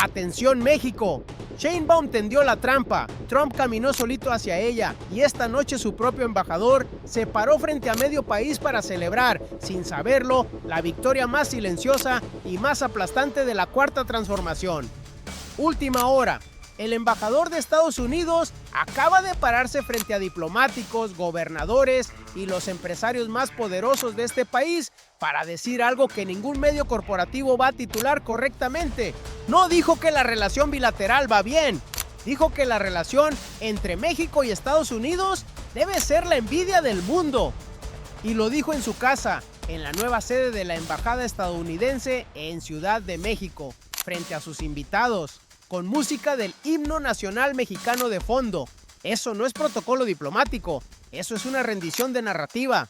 ¡Atención México! Sheinbaum tendió la trampa, Trump caminó solito hacia ella y esta noche su propio embajador se paró frente a medio país para celebrar, sin saberlo, la victoria más silenciosa y más aplastante de la Cuarta Transformación. Última hora. El embajador de Estados Unidos acaba de pararse frente a diplomáticos, gobernadores y los empresarios más poderosos de este país para decir algo que ningún medio corporativo va a titular correctamente. No dijo que la relación bilateral va bien, dijo que la relación entre México y Estados Unidos debe ser la envidia del mundo. Y lo dijo en su casa, en la nueva sede de la embajada estadounidense en Ciudad de México, frente a sus invitados, con música del himno nacional mexicano de fondo. Eso no es protocolo diplomático, eso es una rendición de narrativa.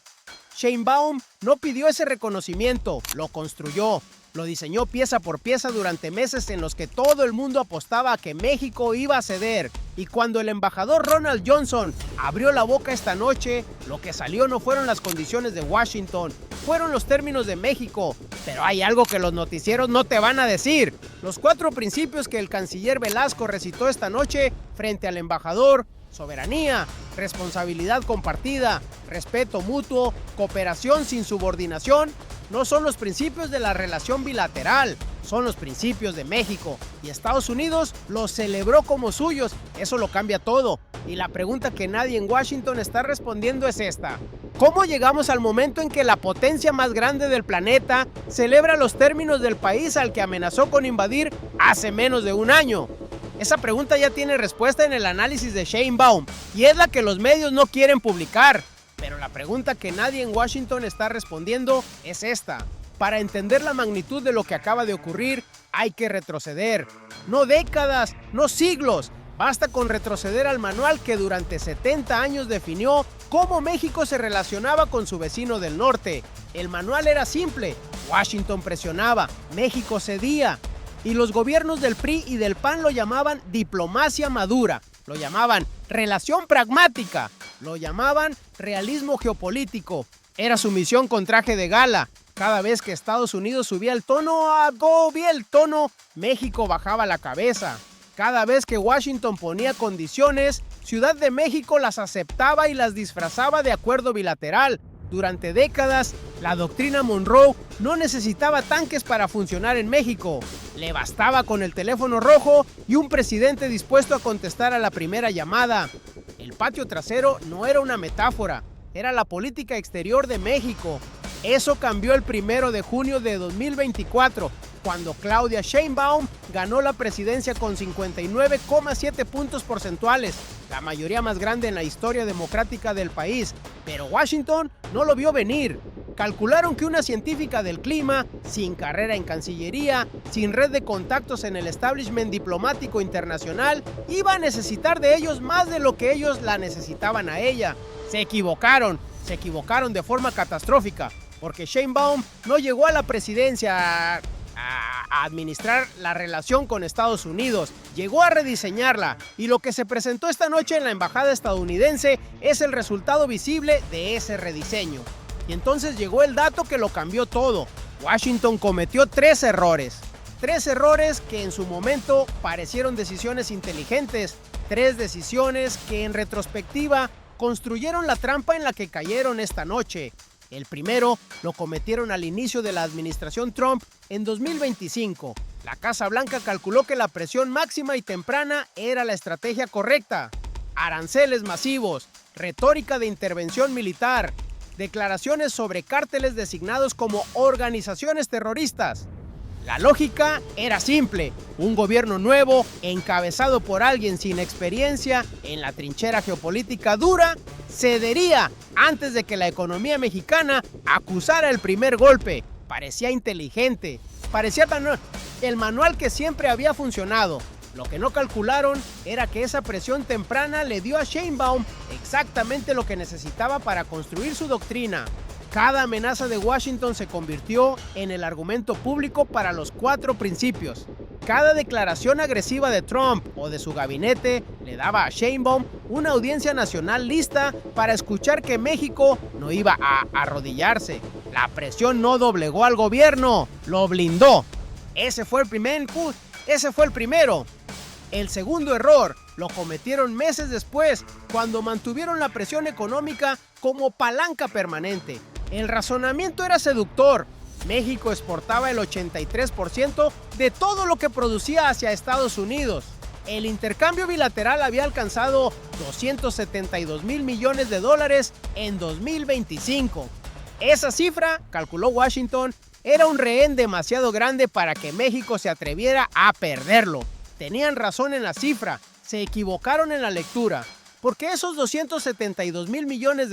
Sheinbaum no pidió ese reconocimiento, lo construyó, lo diseñó pieza por pieza durante meses en los que todo el mundo apostaba a que México iba a ceder. Y cuando el embajador Ronald Johnson abrió la boca esta noche, lo que salió no fueron las condiciones de Washington, fueron los términos de México. Pero hay algo que los noticieros no te van a decir. Los 4 principios que el canciller Velasco recitó esta noche frente al embajador: soberanía, responsabilidad compartida, respeto mutuo, cooperación sin subordinación, no son los principios de la relación bilateral, son los principios de México. Y Estados Unidos los celebró como suyos. Eso lo cambia todo. Y la pregunta que nadie en Washington está respondiendo es esta: ¿cómo llegamos al momento en que la potencia más grande del planeta celebra los términos del país al que amenazó con invadir hace menos de un año? Esa pregunta ya tiene respuesta en el análisis de Sheinbaum y es la que los medios no quieren publicar. Pero la pregunta que nadie en Washington está respondiendo es esta: para entender la magnitud de lo que acaba de ocurrir, hay que retroceder. No décadas, no siglos. Basta con retroceder al manual que durante 70 años definió cómo México se relacionaba con su vecino del norte. El manual era simple: Washington presionaba, México cedía. Y los gobiernos del PRI y del PAN lo llamaban diplomacia madura, lo llamaban relación pragmática, lo llamaban realismo geopolítico. Era su misión con traje de gala. Cada vez que Estados Unidos subía el tono, México bajaba la cabeza. Cada vez que Washington ponía condiciones, Ciudad de México las aceptaba y las disfrazaba de acuerdo bilateral. Durante décadas, la doctrina Monroe no necesitaba tanques para funcionar en México. Le bastaba con el teléfono rojo y un presidente dispuesto a contestar a la primera llamada. El patio trasero no era una metáfora, era la política exterior de México. Eso cambió el 1 de junio de 2024, cuando Claudia Sheinbaum ganó la presidencia con 59,7 puntos porcentuales, la mayoría más grande en la historia democrática del país. Pero Washington no lo vio venir. Calcularon que una científica del clima, sin carrera en Cancillería, sin red de contactos en el establishment diplomático internacional, iba a necesitar de ellos más de lo que ellos la necesitaban a ella. Se equivocaron de forma catastrófica, porque Sheinbaum no llegó a la presidencia a administrar la relación con Estados Unidos, llegó a rediseñarla, y lo que se presentó esta noche en la embajada estadounidense es el resultado visible de ese rediseño. Y entonces llegó el dato que lo cambió todo. Washington cometió 3 errores. 3 errores que en su momento parecieron decisiones inteligentes. 3 decisiones que en retrospectiva construyeron la trampa en la que cayeron esta noche. El primero lo cometieron al inicio de la administración Trump en 2025. La Casa Blanca calculó que la presión máxima y temprana era la estrategia correcta. Aranceles masivos, retórica de intervención militar, declaraciones sobre cárteles designados como organizaciones terroristas. La lógica era simple: un gobierno nuevo, encabezado por alguien sin experiencia en la trinchera geopolítica dura, cedería antes de que la economía mexicana acusara el primer golpe. Parecía inteligente, parecía el manual que siempre había funcionado. Lo que no calcularon era que esa presión temprana le dio a Sheinbaum exactamente lo que necesitaba para construir su doctrina. Cada amenaza de Washington se convirtió en el argumento público para los 4 principios. Cada declaración agresiva de Trump o de su gabinete le daba a Sheinbaum una audiencia nacional lista para escuchar que México no iba a arrodillarse. La presión no doblegó al gobierno, lo blindó. Ese fue el primer Ese fue el primero. El segundo error lo cometieron meses después, cuando mantuvieron la presión económica como palanca permanente. El razonamiento era seductor. México exportaba el 83% de todo lo que producía hacia Estados Unidos. El intercambio bilateral había alcanzado $272 mil millones en 2025. Esa cifra, calculó Washington, era un rehén demasiado grande para que México se atreviera a perderlo. Tenían razón en la cifra, se equivocaron en la lectura, porque esos $272 mil millones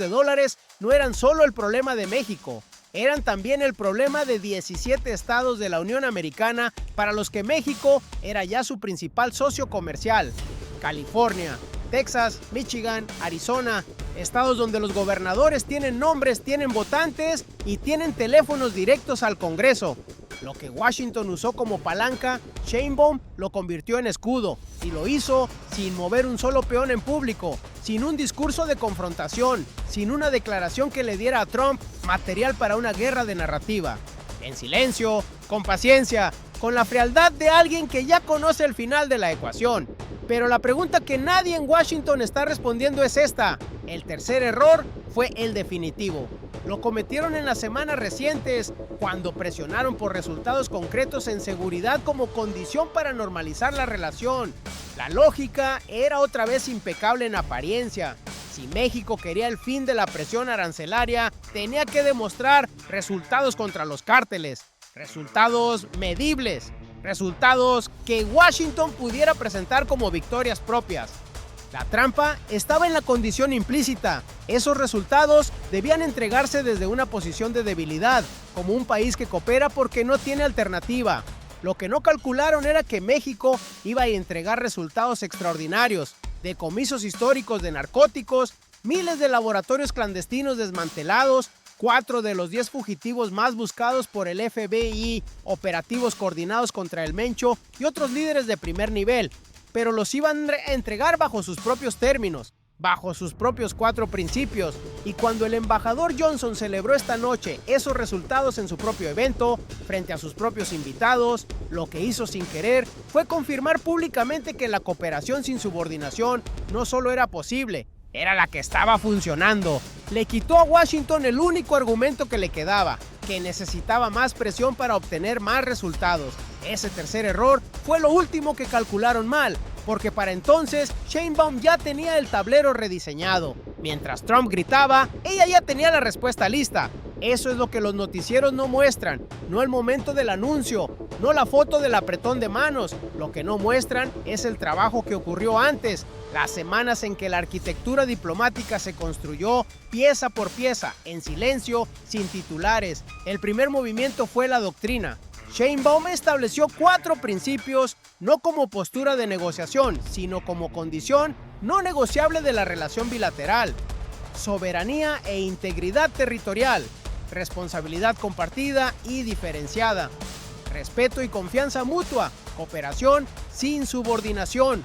no eran solo el problema de México, eran también el problema de 17 estados de la Unión Americana para los que México era ya su principal socio comercial. California, Texas, Michigan, Arizona, estados donde los gobernadores tienen nombres, tienen votantes y tienen teléfonos directos al Congreso. Lo que Washington usó como palanca, Sheinbaum lo convirtió en escudo, y lo hizo sin mover un solo peón en público, sin un discurso de confrontación, sin una declaración que le diera a Trump material para una guerra de narrativa. En silencio, con paciencia, con la frialdad de alguien que ya conoce el final de la ecuación. Pero la pregunta que nadie en Washington está respondiendo es esta. El tercer error fue el definitivo. Lo cometieron en las semanas recientes, cuando presionaron por resultados concretos en seguridad como condición para normalizar la relación. La lógica era otra vez impecable en apariencia. Si México quería el fin de la presión arancelaria, tenía que demostrar resultados contra los cárteles, resultados medibles, resultados que Washington pudiera presentar como victorias propias. La trampa estaba en la condición implícita. Esos resultados debían entregarse desde una posición de debilidad, como un país que coopera porque no tiene alternativa. Lo que no calcularon era que México iba a entregar resultados extraordinarios, decomisos históricos de narcóticos, miles de laboratorios clandestinos desmantelados, 4 de los 10 fugitivos más buscados por el FBI, operativos coordinados contra el Mencho y otros líderes de primer nivel, pero los iban a entregar bajo sus propios términos, bajo sus propios 4 principios. Y cuando el embajador Johnson celebró esta noche esos resultados en su propio evento, frente a sus propios invitados, lo que hizo sin querer fue confirmar públicamente que la cooperación sin subordinación no solo era posible, era la que estaba funcionando. Le quitó a Washington el único argumento que le quedaba, que necesitaba más presión para obtener más resultados. Ese tercer error fue lo último que calcularon mal, porque para entonces Sheinbaum ya tenía el tablero rediseñado. Mientras Trump gritaba, ella ya tenía la respuesta lista. Eso es lo que los noticieros no muestran, no el momento del anuncio, no la foto del apretón de manos. Lo que no muestran es el trabajo que ocurrió antes, las semanas en que la arquitectura diplomática se construyó pieza por pieza, en silencio, sin titulares. El primer movimiento fue la doctrina. Sheinbaum estableció 4 principios, no como postura de negociación, sino como condición no negociable de la relación bilateral: soberanía e integridad territorial, responsabilidad compartida y diferenciada, respeto y confianza mutua, cooperación sin subordinación.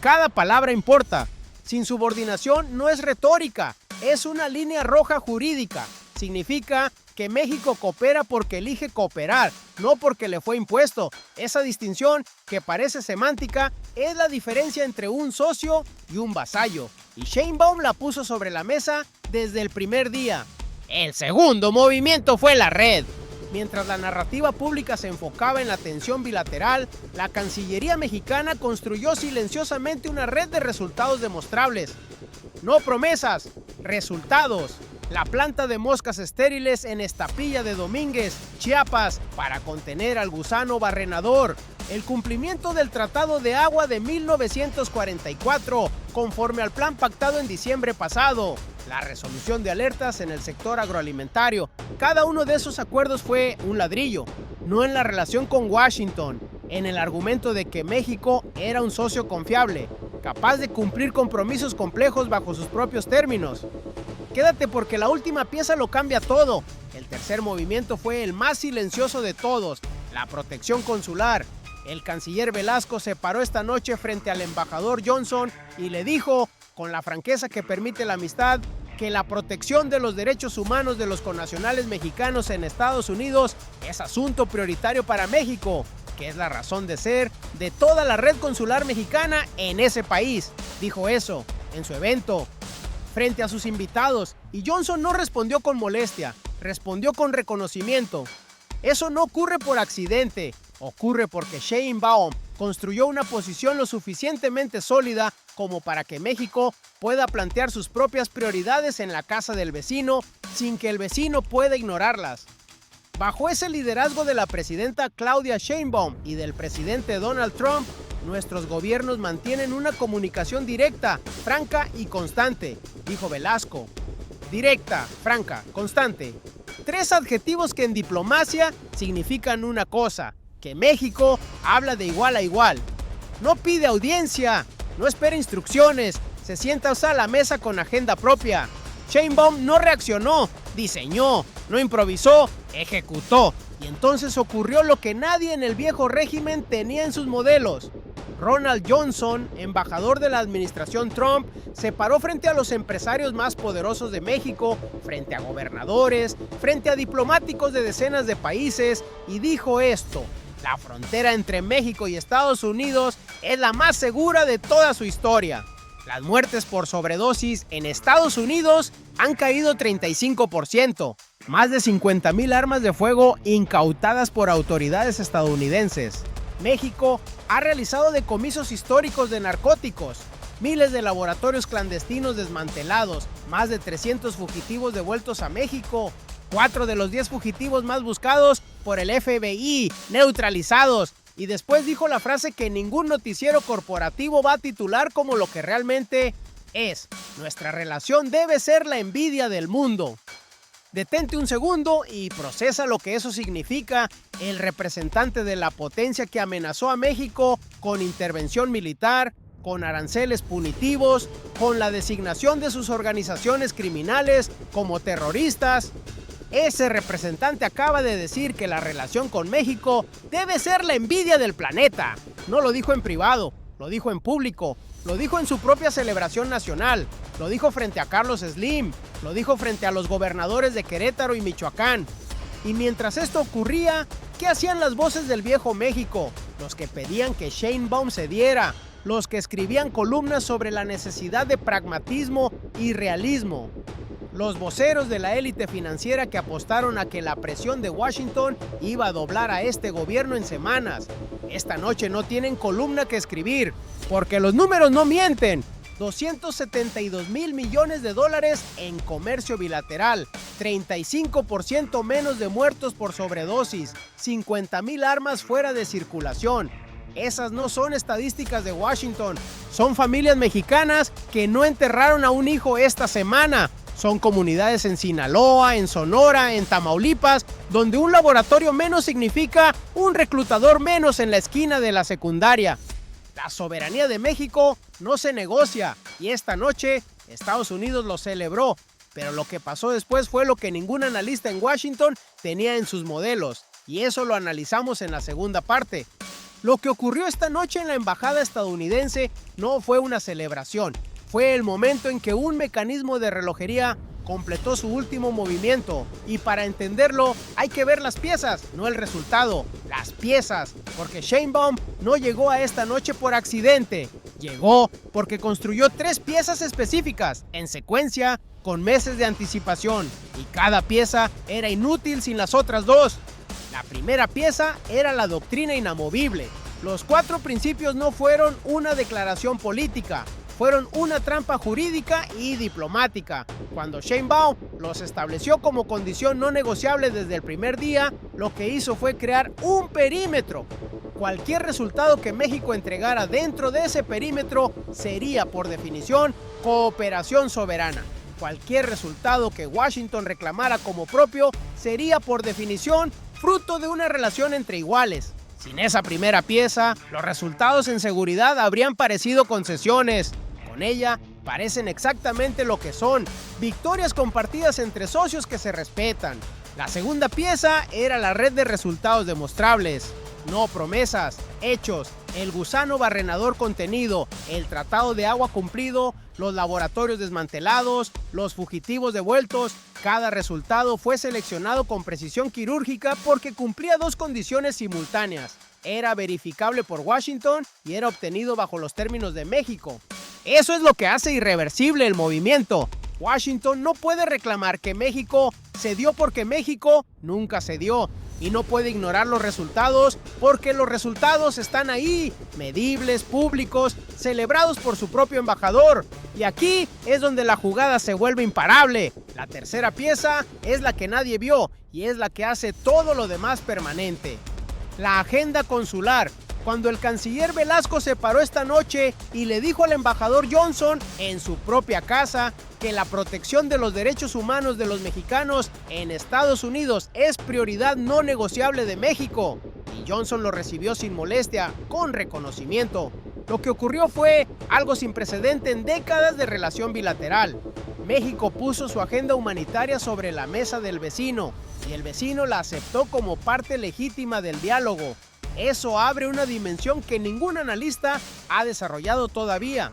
Cada palabra importa. Sin subordinación no es retórica, es una línea roja jurídica. Significa que México coopera porque elige cooperar, no porque le fue impuesto. Esa distinción, que parece semántica, es la diferencia entre un socio y un vasallo. Y Sheinbaum la puso sobre la mesa desde el primer día. El segundo movimiento fue la red. Mientras la narrativa pública se enfocaba en la tensión bilateral, la Cancillería mexicana construyó silenciosamente una red de resultados demostrables. No promesas, resultados. La planta de moscas estériles en Estapilla de Domínguez, Chiapas, para contener al gusano barrenador. El cumplimiento del Tratado de Agua de 1944, conforme al plan pactado en diciembre pasado. La resolución de alertas en el sector agroalimentario. Cada uno de esos acuerdos fue un ladrillo, no en la relación con Washington, en el argumento de que México era un socio confiable, capaz de cumplir compromisos complejos bajo sus propios términos. Quédate porque la última pieza lo cambia todo. El tercer movimiento fue el más silencioso de todos, la protección consular. El canciller Velasco se paró esta noche frente al embajador Johnson y le dijo, con la franqueza que permite la amistad, que la protección de los derechos humanos de los connacionales mexicanos en Estados Unidos es asunto prioritario para México, que es la razón de ser de toda la red consular mexicana en ese país. Dijo eso en su evento frente a sus invitados, y Johnson no respondió con molestia, respondió con reconocimiento. Eso no ocurre por accidente, ocurre porque Sheinbaum construyó una posición lo suficientemente sólida como para que México pueda plantear sus propias prioridades en la casa del vecino sin que el vecino pueda ignorarlas. Bajo ese liderazgo de la presidenta Claudia Sheinbaum y del presidente Donald Trump, nuestros gobiernos mantienen una comunicación directa, franca y constante, dijo Velasco. Directa, franca, constante. 3 adjetivos que en diplomacia significan una cosa: que México habla de igual a igual. No pide audiencia, no espera instrucciones, se sienta a la mesa con agenda propia. Sheinbaum no reaccionó, diseñó, no improvisó, ejecutó. Y entonces ocurrió lo que nadie en el viejo régimen tenía en sus modelos. Ronald Johnson, embajador de la administración Trump, se paró frente a los empresarios más poderosos de México, frente a gobernadores, frente a diplomáticos de decenas de países, y dijo esto: la frontera entre México y Estados Unidos es la más segura de toda su historia. Las muertes por sobredosis en Estados Unidos han caído 35%. Más de 50,000 armas de fuego incautadas por autoridades estadounidenses. México ha realizado decomisos históricos de narcóticos, miles de laboratorios clandestinos desmantelados, más de 300 fugitivos devueltos a México, 4 de los 10 fugitivos más buscados por el FBI neutralizados. Y después dijo la frase que ningún noticiero corporativo va a titular como lo que realmente es: nuestra relación debe ser la envidia del mundo. Detente un segundo y procesa lo que eso significa. El representante de la potencia que amenazó a México con intervención militar, con aranceles punitivos, con la designación de sus organizaciones criminales como terroristas. Ese representante acaba de decir que la relación con México debe ser la envidia del planeta. No lo dijo en privado, lo dijo en público, lo dijo en su propia celebración nacional, lo dijo frente a Carlos Slim, lo dijo frente a los gobernadores de Querétaro y Michoacán. Y mientras esto ocurría, ¿qué hacían las voces del viejo México? Los que pedían que Sheinbaum cediera, los que escribían columnas sobre la necesidad de pragmatismo y realismo. Los voceros de la élite financiera que apostaron a que la presión de Washington iba a doblar a este gobierno en semanas. Esta noche no tienen columna que escribir, porque los números no mienten. 272,000 millones de dólares en comercio bilateral, 35% menos de muertos por sobredosis, 50,000 armas fuera de circulación. Esas no son estadísticas de Washington, son familias mexicanas que no enterraron a un hijo esta semana. Son comunidades en Sinaloa, en Sonora, en Tamaulipas, donde un laboratorio menos significa un reclutador menos en la esquina de la secundaria. La soberanía de México no se negocia, y esta noche Estados Unidos lo celebró, pero lo que pasó después fue lo que ningún analista en Washington tenía en sus modelos, y eso lo analizamos en la segunda parte. Lo que ocurrió esta noche en la embajada estadounidense no fue una celebración, fue el momento en que un mecanismo de relojería completó su último movimiento, y para entenderlo hay que ver las piezas, no el resultado, las piezas, porque Sheinbaum no llegó a esta noche por accidente, llegó porque construyó 3 piezas específicas, en secuencia, con meses de anticipación, y cada pieza era inútil sin las otras 2. La primera pieza era la doctrina inamovible. Los 4 principios no fueron una declaración política, fueron una trampa jurídica y diplomática. Cuando Sheinbaum los estableció como condición no negociable desde el primer día, lo que hizo fue crear un perímetro. Cualquier resultado que México entregara dentro de ese perímetro sería, por definición, cooperación soberana. Cualquier resultado que Washington reclamara como propio sería, por definición, fruto de una relación entre iguales. Sin esa primera pieza, los resultados en seguridad habrían parecido concesiones. Con ella, parecen exactamente lo que son: victorias compartidas entre socios que se respetan. La segunda pieza era la red de resultados demostrables, no promesas, hechos, el gusano barrenador contenido, el tratado de agua cumplido, los laboratorios desmantelados, los fugitivos devueltos. Cada resultado fue seleccionado con precisión quirúrgica porque cumplía 2 condiciones simultáneas: era verificable por Washington y era obtenido bajo los términos de México. Eso es lo que hace irreversible el movimiento. Washington no puede reclamar que México cedió porque México nunca cedió. Y no puede ignorar los resultados porque los resultados están ahí, medibles, públicos, celebrados por su propio embajador. Y aquí es donde la jugada se vuelve imparable. La tercera pieza es la que nadie vio y es la que hace todo lo demás permanente. La agenda consular. Cuando el canciller Velasco se paró esta noche y le dijo al embajador Johnson en su propia casa que la protección de los derechos humanos de los mexicanos en Estados Unidos es prioridad no negociable de México. Y Johnson lo recibió sin molestia, con reconocimiento. Lo que ocurrió fue algo sin precedente en décadas de relación bilateral. México puso su agenda humanitaria sobre la mesa del vecino y el vecino la aceptó como parte legítima del diálogo. Eso abre una dimensión que ningún analista ha desarrollado todavía.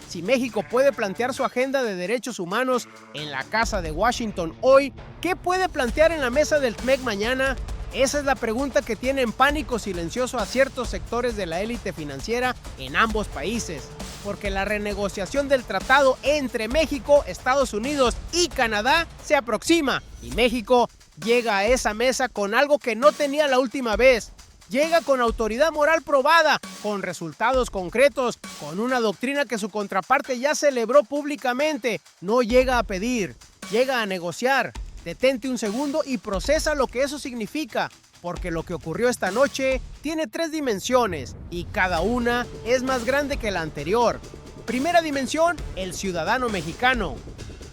Si México puede plantear su agenda de derechos humanos en la Casa de Washington hoy, ¿qué puede plantear en la mesa del TMEC mañana? Esa es la pregunta que tiene en pánico silencioso a ciertos sectores de la élite financiera en ambos países. Porque la renegociación del tratado entre México, Estados Unidos y Canadá se aproxima y México llega a esa mesa con algo que no tenía la última vez. Llega con autoridad moral probada, con resultados concretos, con una doctrina que su contraparte ya celebró públicamente. No llega a pedir, llega a negociar. Detente un segundo y procesa lo que eso significa, porque lo que ocurrió esta noche tiene 3 dimensiones y cada una es más grande que la anterior. Primera dimensión, el ciudadano mexicano.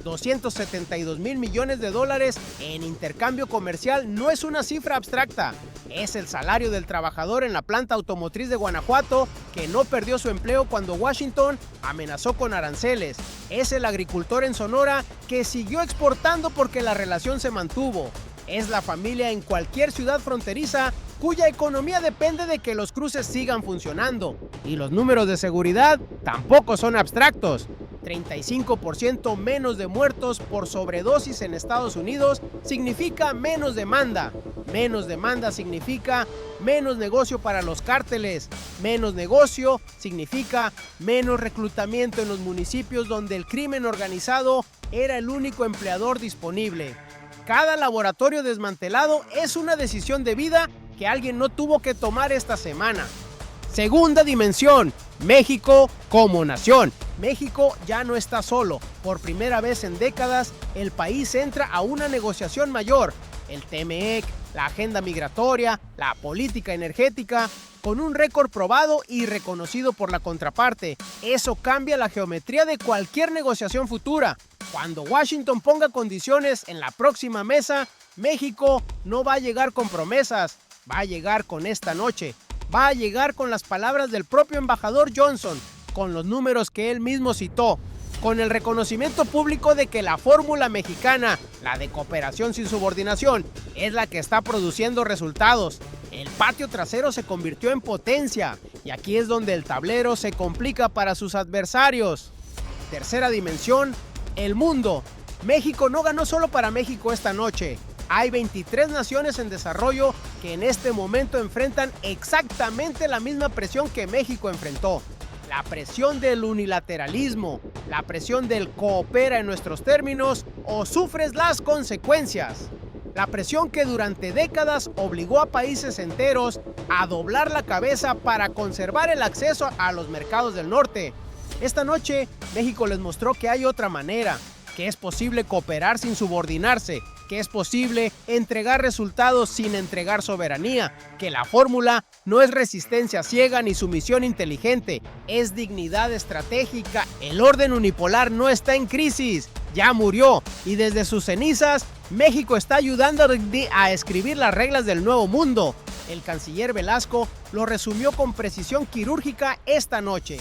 272,000 millones de dólares en intercambio comercial no es una cifra abstracta. Es el salario del trabajador en la planta automotriz de Guanajuato que no perdió su empleo cuando Washington amenazó con aranceles. Es el agricultor en Sonora que siguió exportando porque la relación se mantuvo. Es la familia en cualquier ciudad fronteriza cuya economía depende de que los cruces sigan funcionando. Y los números de seguridad tampoco son abstractos. 35% menos de muertos por sobredosis en Estados Unidos significa menos demanda. Menos demanda significa menos negocio para los cárteles. Menos negocio significa menos reclutamiento en los municipios donde el crimen organizado era el único empleador disponible. Cada laboratorio desmantelado es una decisión de vida que alguien no tuvo que tomar esta semana. Segunda dimensión, México como nación. México ya no está solo. Por primera vez en décadas, el país entra a una negociación mayor. El TMEC, la agenda migratoria, la política energética, con un récord probado y reconocido por la contraparte. Eso cambia la geometría de cualquier negociación futura. Cuando Washington ponga condiciones en la próxima mesa, México no va a llegar con promesas, va a llegar con esta noche. Va a llegar con las palabras del propio embajador Johnson, con los números que él mismo citó, con el reconocimiento público de que la fórmula mexicana, la de cooperación sin subordinación, es la que está produciendo resultados. El patio trasero se convirtió en potencia y aquí es donde el tablero se complica para sus adversarios. Tercera dimensión, el mundo. México no ganó solo para México esta noche. Hay 23 naciones en desarrollo que en este momento enfrentan exactamente la misma presión que México enfrentó. La presión del unilateralismo, la presión del coopera en nuestros términos o sufres las consecuencias. La presión que durante décadas obligó a países enteros a doblar la cabeza para conservar el acceso a los mercados del norte. Esta noche, México les mostró que hay otra manera, que es posible cooperar sin subordinarse, que es posible entregar resultados sin entregar soberanía, que la fórmula no es resistencia ciega ni sumisión inteligente, es dignidad estratégica. El orden unipolar no está en crisis, ya murió, y desde sus cenizas, México está ayudando a escribir las reglas del nuevo mundo. El canciller Velasco lo resumió con precisión quirúrgica esta noche.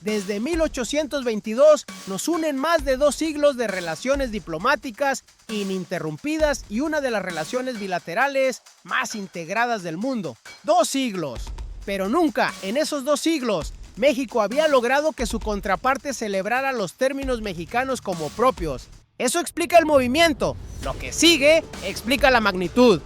Desde 1822 nos unen más de 2 siglos de relaciones diplomáticas ininterrumpidas y una de las relaciones bilaterales más integradas del mundo. 2 siglos. Pero nunca en esos 2 siglos México había logrado que su contraparte celebrara los términos mexicanos como propios. Eso explica el movimiento. Lo que sigue explica la magnitud.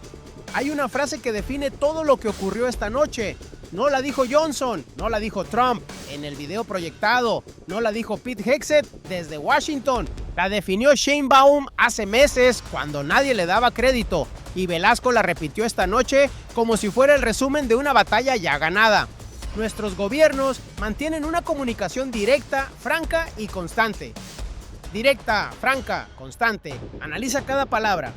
Hay una frase que define todo lo que ocurrió esta noche. No la dijo Johnson, no la dijo Trump en el video proyectado, no la dijo Pete Hegseth desde Washington. La definió Sheinbaum hace meses cuando nadie le daba crédito y Velasco la repitió esta noche como si fuera el resumen de una batalla ya ganada. Nuestros gobiernos mantienen una comunicación directa, franca y constante. Directa, franca, constante. Analiza cada palabra.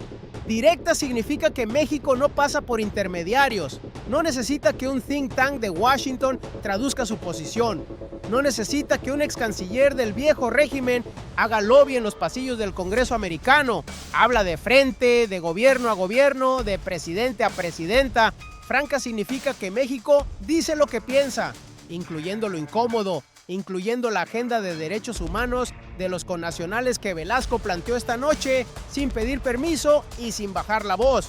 Directa significa que México no pasa por intermediarios. No necesita que un think tank de Washington traduzca su posición. No necesita que un ex canciller del viejo régimen haga lobby en los pasillos del Congreso americano. Habla de frente, de gobierno a gobierno, de presidente a presidenta. Franca significa que México dice lo que piensa, incluyendo lo incómodo, incluyendo la agenda de derechos humanos de los connacionales que Velasco planteó esta noche sin pedir permiso y sin bajar la voz.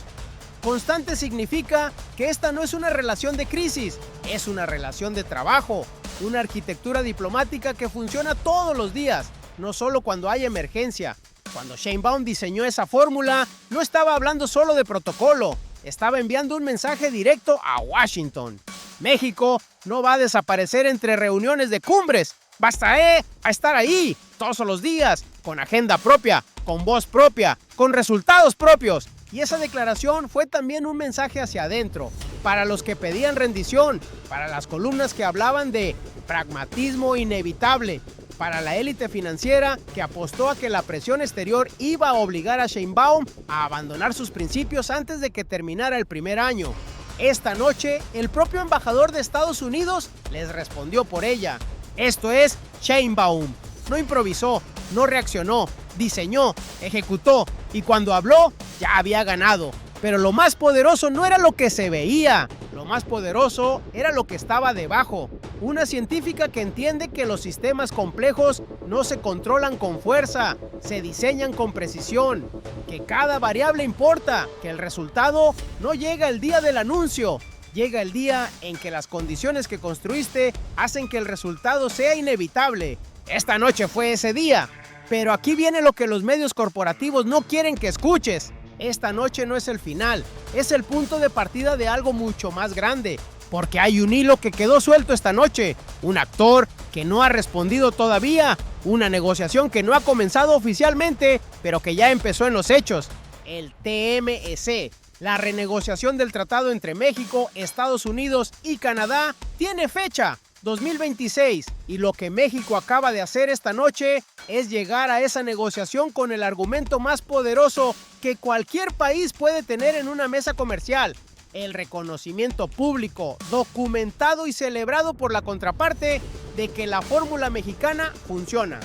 Constante significa que esta no es una relación de crisis, es una relación de trabajo, una arquitectura diplomática que funciona todos los días, no solo cuando hay emergencia. Cuando Sheinbaum diseñó esa fórmula, no estaba hablando solo de protocolo, estaba enviando un mensaje directo a Washington. México no va a desaparecer entre reuniones de cumbres. Basta a estar ahí todos los días, con agenda propia, con voz propia, con resultados propios. Y esa declaración fue también un mensaje hacia adentro, para los que pedían rendición, para las columnas que hablaban de pragmatismo inevitable, para la élite financiera que apostó a que la presión exterior iba a obligar a Sheinbaum a abandonar sus principios antes de que terminara el primer año. Esta noche, el propio embajador de Estados Unidos les respondió por ella. Esto es Sheinbaum. No improvisó, no reaccionó, diseñó, ejecutó y cuando habló ya había ganado. Pero lo más poderoso no era lo que se veía, lo más poderoso era lo que estaba debajo. Una científica que entiende que los sistemas complejos no se controlan con fuerza, se diseñan con precisión, que cada variable importa, que el resultado no llega el día del anuncio, llega el día en que las condiciones que construiste hacen que el resultado sea inevitable. Esta noche fue ese día, pero aquí viene lo que los medios corporativos no quieren que escuches. Esta noche no es el final, es el punto de partida de algo mucho más grande, porque hay un hilo que quedó suelto esta noche, un actor que no ha respondido todavía, una negociación que no ha comenzado oficialmente, pero que ya empezó en los hechos, el TMEC. La renegociación del tratado entre México, Estados Unidos y Canadá tiene fecha, 2026, y lo que México acaba de hacer esta noche es llegar a esa negociación con el argumento más poderoso que cualquier país puede tener en una mesa comercial, el reconocimiento público, documentado y celebrado por la contraparte de que la fórmula mexicana funciona.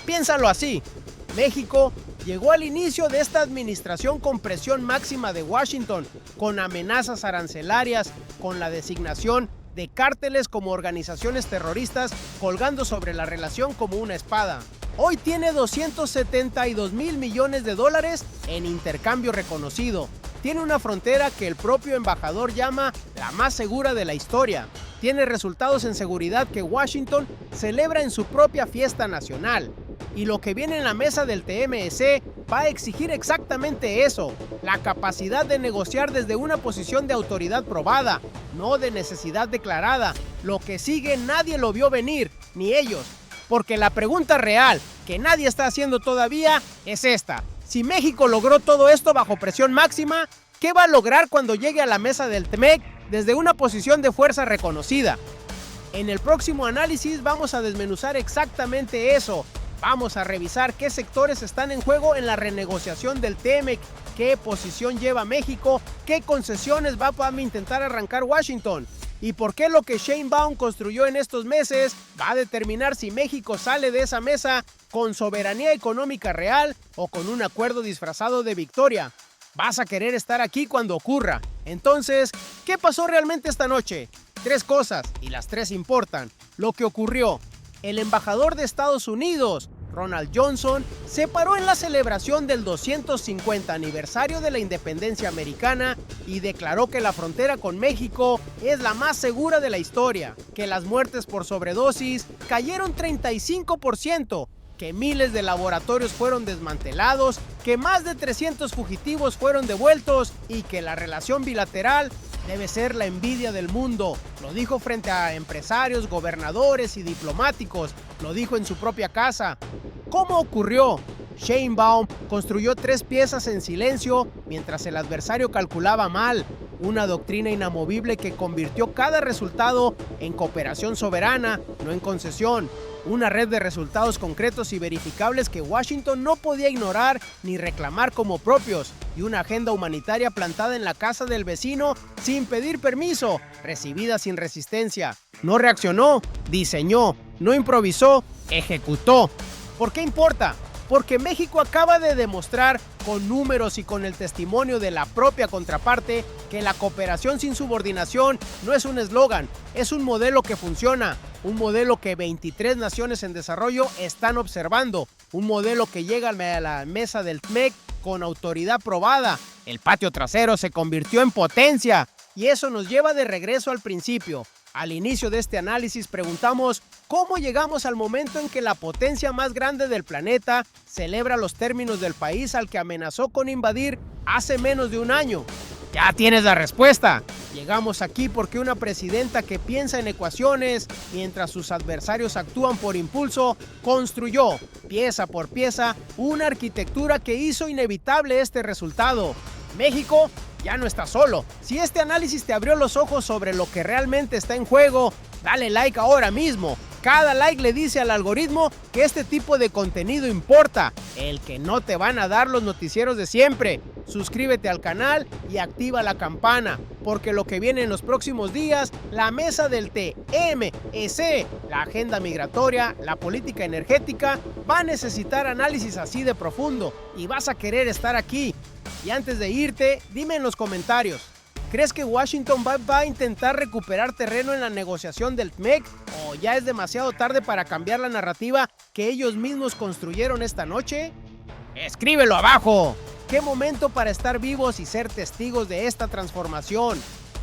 Piénsalo así, México llegó al inicio de esta administración con presión máxima de Washington, con amenazas arancelarias, con la designación de cárteles como organizaciones terroristas colgando sobre la relación como una espada. Hoy tiene $272 mil millones en intercambio reconocido. Tiene una frontera que el propio embajador llama la más segura de la historia. Tiene resultados en seguridad que Washington celebra en su propia fiesta nacional. Y lo que viene en la mesa del TMEC va a exigir exactamente eso, la capacidad de negociar desde una posición de autoridad probada, no de necesidad declarada. Lo que sigue nadie lo vio venir, ni ellos. Porque la pregunta real, que nadie está haciendo todavía, es esta. Si México logró todo esto bajo presión máxima, ¿qué va a lograr cuando llegue a la mesa del TMEC desde una posición de fuerza reconocida? En el próximo análisis vamos a desmenuzar exactamente eso. Vamos a revisar qué sectores están en juego en la renegociación del TMEC, qué posición lleva México, qué concesiones va a intentar arrancar Washington y por qué lo que Sheinbaum construyó en estos meses va a determinar si México sale de esa mesa con soberanía económica real o con un acuerdo disfrazado de victoria. Vas a querer estar aquí cuando ocurra. Entonces, ¿qué pasó realmente esta noche? 3 cosas, y las 3 importan. Lo que ocurrió. El embajador de Estados Unidos, Ronald Johnson, se paró en la celebración del 250 aniversario de la independencia americana y declaró que la frontera con México es la más segura de la historia, que las muertes por sobredosis cayeron 35%, que miles de laboratorios fueron desmantelados, que más de 300 fugitivos fueron devueltos y que la relación bilateral debe ser la envidia del mundo. Lo dijo frente a empresarios, gobernadores y diplomáticos. Lo dijo en su propia casa. ¿Cómo ocurrió? Sheinbaum construyó 3 piezas en silencio mientras el adversario calculaba mal. Una doctrina inamovible que convirtió cada resultado en cooperación soberana, no en concesión. Una red de resultados concretos y verificables que Washington no podía ignorar ni reclamar como propios. Y una agenda humanitaria plantada en la casa del vecino sin pedir permiso, recibida sin resistencia. No reaccionó, diseñó, no improvisó, ejecutó. ¿Por qué importa? Porque México acaba de demostrar con números y con el testimonio de la propia contraparte que la cooperación sin subordinación no es un eslogan, es un modelo que funciona, un modelo que 23 naciones en desarrollo están observando, un modelo que llega a la mesa del TMEC con autoridad probada. El patio trasero se convirtió en potencia y eso nos lleva de regreso al principio. Al inicio de este análisis preguntamos cómo llegamos al momento en que la potencia más grande del planeta celebra los términos del país al que amenazó con invadir hace menos de un año. Ya tienes la respuesta. Llegamos aquí porque una presidenta que piensa en ecuaciones mientras sus adversarios actúan por impulso, construyó, pieza por pieza, una arquitectura que hizo inevitable este resultado. México ya no está solo. Si este análisis te abrió los ojos sobre lo que realmente está en juego, dale like ahora mismo. Cada like le dice al algoritmo que este tipo de contenido importa, el que no te van a dar los noticieros de siempre. Suscríbete al canal y activa la campana, porque lo que viene en los próximos días, la mesa del TMEC, la agenda migratoria, la política energética, va a necesitar análisis así de profundo y vas a querer estar aquí. Y antes de irte, dime en los comentarios, ¿crees que Washington va a intentar recuperar terreno en la negociación del TMEC? ¿O ya es demasiado tarde para cambiar la narrativa que ellos mismos construyeron esta noche? ¡Escríbelo abajo! ¡Qué momento para estar vivos y ser testigos de esta transformación!